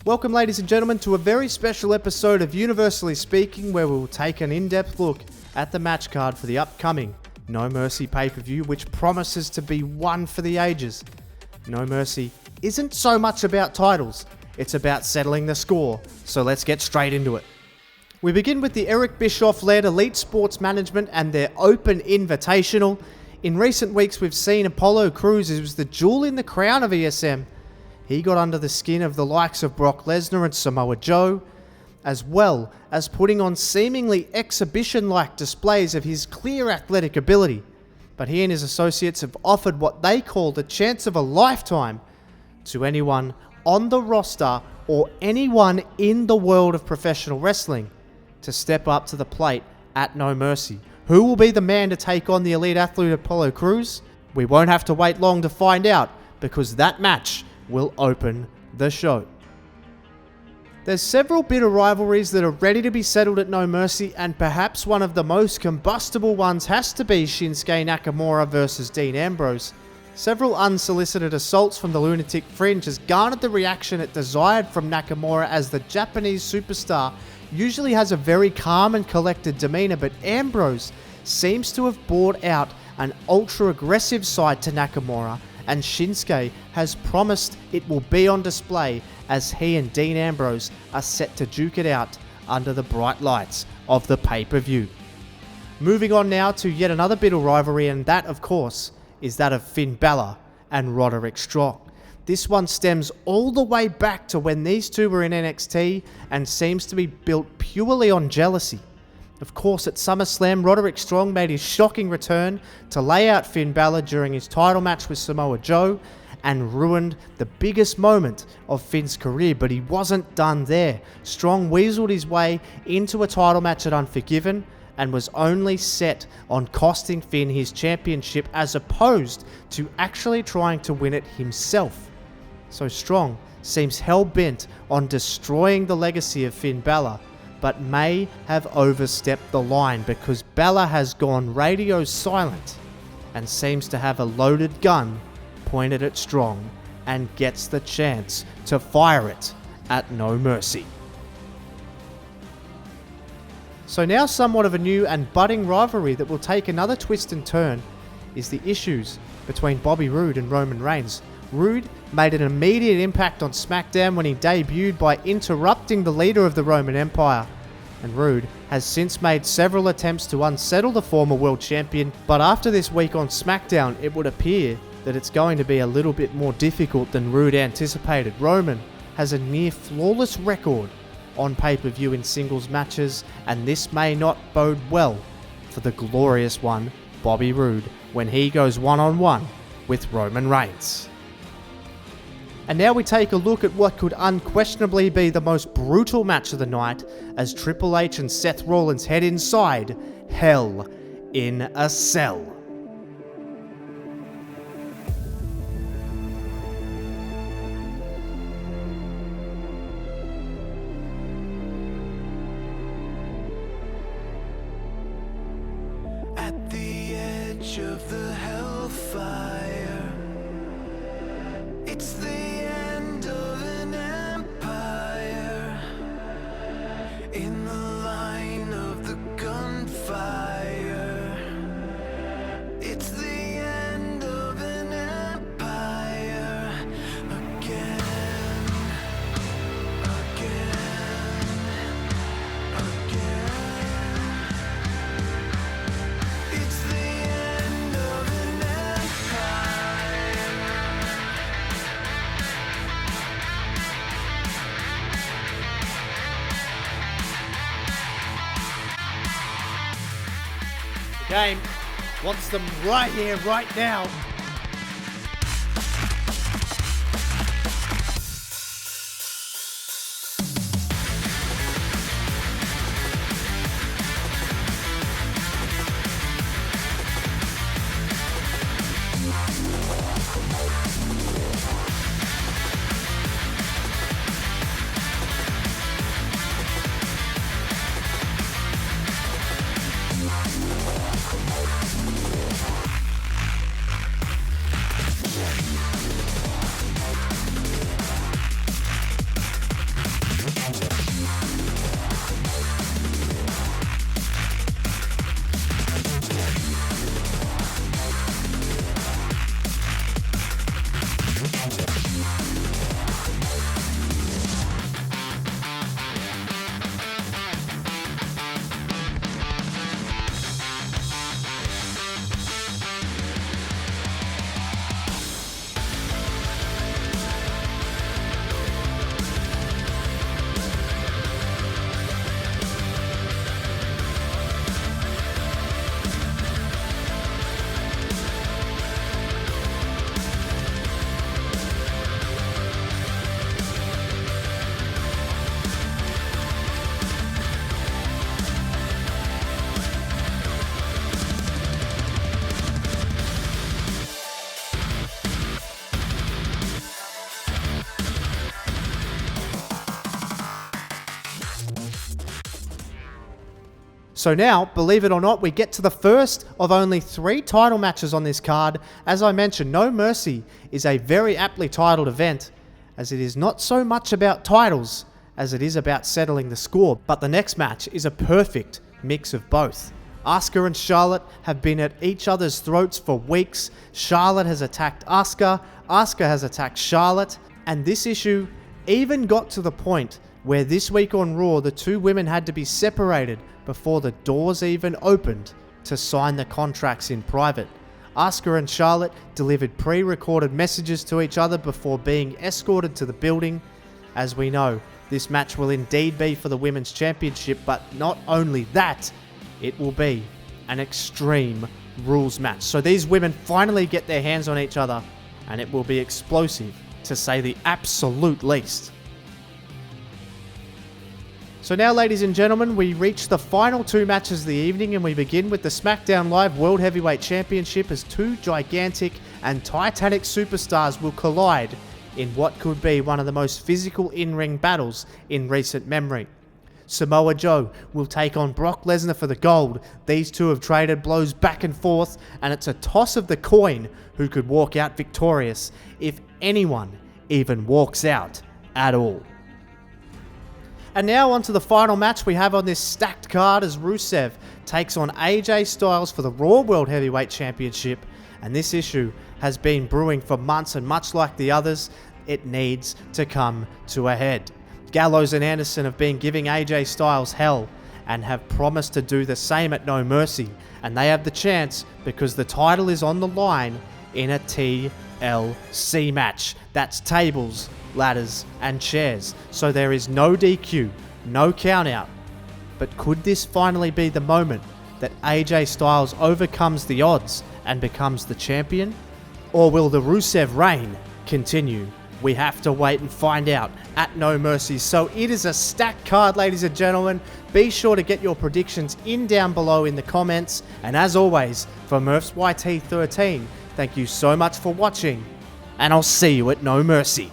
Welcome, ladies and gentlemen, to a very special episode of Universally Speaking, where we will take an in-depth look at the match card for the upcoming No Mercy pay-per-view, which promises to be one for the ages. No Mercy isn't so much about titles, it's about settling the score, so let's get straight into it. We begin with the Eric Bischoff-led Elite Sports Management and their Open Invitational. In recent weeks, we've seen Apollo Crews, who was the jewel in the crown of ESM. He got under the skin of the likes of Brock Lesnar and Samoa Joe, as well as putting on seemingly exhibition-like displays of his clear athletic ability. But he and his associates have offered what they call the chance of a lifetime to anyone on the roster or anyone in the world of professional wrestling to step up to the plate at No Mercy. Who will be the man to take on the elite athlete Apollo Crews? We won't have to wait long to find out, because that match will open the show. There's several bitter rivalries that are ready to be settled at No Mercy, and perhaps one of the most combustible ones has to be Shinsuke Nakamura versus Dean Ambrose. Several unsolicited assaults from the Lunatic Fringe has garnered the reaction it desired from Nakamura, as the Japanese superstar usually has a very calm and collected demeanor, but Ambrose seems to have brought out an ultra-aggressive side to Nakamura, and Shinsuke has promised it will be on display as he and Dean Ambrose are set to duke it out under the bright lights of the pay-per-view. Moving on now to yet another bitter rivalry, and that, of course, is that of Finn Balor and Roderick Strong. This one stems all the way back to when these two were in NXT and seems to be built purely on jealousy. Of course, at SummerSlam, Roderick Strong made his shocking return to lay out Finn Balor during his title match with Samoa Joe and ruined the biggest moment of Finn's career, but he wasn't done there. Strong weaseled his way into a title match at Unforgiven and was only set on costing Finn his championship, as opposed to actually trying to win it himself. So Strong seems hell-bent on destroying the legacy of Finn Balor, but may have overstepped the line, because Balor has gone radio silent and seems to have a loaded gun pointed at Strong and gets the chance to fire it at No Mercy. So now somewhat of a new and budding rivalry that will take another twist and turn is the issues between Bobby Roode and Roman Reigns. Roode made an immediate impact on SmackDown when he debuted by interrupting the leader of the Roman Empire, and Roode has since made several attempts to unsettle the former world champion, but after this week on SmackDown, it would appear that it's going to be a little bit more difficult than Roode anticipated. Roman has a near flawless record on pay-per-view in singles matches, and this may not bode well for the glorious one, Bobby Roode, when he goes one-on-one with Roman Reigns. And now we take a look at what could unquestionably be the most brutal match of the night, as Triple H and Seth Rollins head inside Hell in a Cell. At the edge of the hellfire, it's the end of an empire. In the line of the gunfire, it's the end of an empire. Again, it's the end of an empire. The game wants them right here, right now. So now, believe it or not, we get to the first of only 3 title matches on this card. As I mentioned, No Mercy is a very aptly titled event, as it is not so much about titles as it is about settling the score. But the next match is a perfect mix of both. Asuka and Charlotte have been at each other's throats for weeks. Charlotte has attacked Asuka, Asuka has attacked Charlotte, and this issue even got to the point where this week on Raw, the 2 women had to be separated before the doors even opened to sign the contracts in private. Asuka and Charlotte delivered pre-recorded messages to each other before being escorted to the building. As we know, this match will indeed be for the Women's Championship, but not only that, it will be an Extreme Rules match. So these women finally get their hands on each other, and it will be explosive, to say the absolute least. So now, ladies and gentlemen, we reach the final 2 matches of the evening, and we begin with the SmackDown Live World Heavyweight Championship, as 2 gigantic and titanic superstars will collide in what could be one of the most physical in-ring battles in recent memory. Samoa Joe will take on Brock Lesnar for the gold. These 2 have traded blows back and forth, and it's a toss of the coin who could walk out victorious, if anyone even walks out at all. And now on to the final match we have on this stacked card, as Rusev takes on AJ Styles for the Raw World Heavyweight Championship. And this issue has been brewing for months, and much like the others, it needs to come to a head. Gallows and Anderson have been giving AJ Styles hell and have promised to do the same at No Mercy. And they have the chance because the title is on the line in a TLC match. That's tables, ladders and chairs. So there is no DQ, no count out. But could this finally be the moment that AJ Styles overcomes the odds and becomes the champion? Or will the Rusev reign continue? We have to wait and find out at No Mercy. So it is a stacked card, ladies and gentlemen. Be sure to get your predictions in down below in the comments. And as always, for Murph's YT13, thank you so much for watching, and I'll see you at No Mercy.